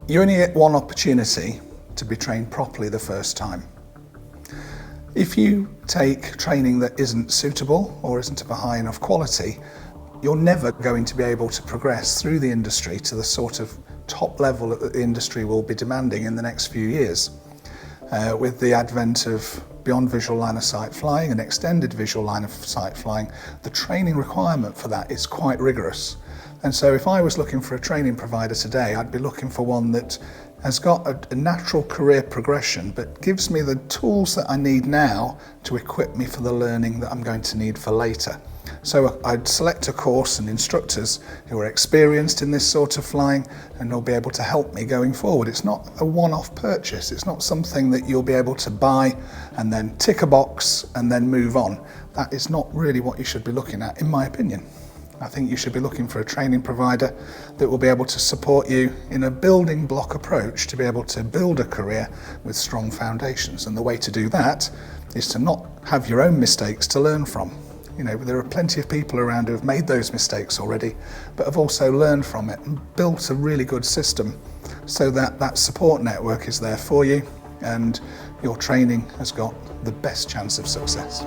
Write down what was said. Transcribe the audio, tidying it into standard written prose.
You only get one opportunity to be trained properly the first time. If you take training that isn't suitable or isn't of a high enough quality, you're never going to be able to progress through the industry to the sort of top level that the industry will be demanding in the next few years. With the advent of beyond visual line of sight flying and extended visual line of sight flying, the training requirement for that is quite rigorous. And so if I was looking for a training provider today, I'd be looking for one that has got a natural career progression, but gives me the tools that I need now to equip me for the learning that I'm going to need for later. So I'd select a course and instructors who are experienced in this sort of flying and will be able to help me going forward. It's not a one-off purchase. It's not something that you'll be able to buy and then tick a box and then move on. That is not really what you should be looking at, in my opinion. I think you should be looking for a training provider that will be able to support you in a building block approach to be able to build a career with strong foundations. And the way to do that is to not have your own mistakes to learn from. You know, there are plenty of people around who have made those mistakes already, but have also learned from it and built a really good system so that that support network is there for you and your training has got the best chance of success.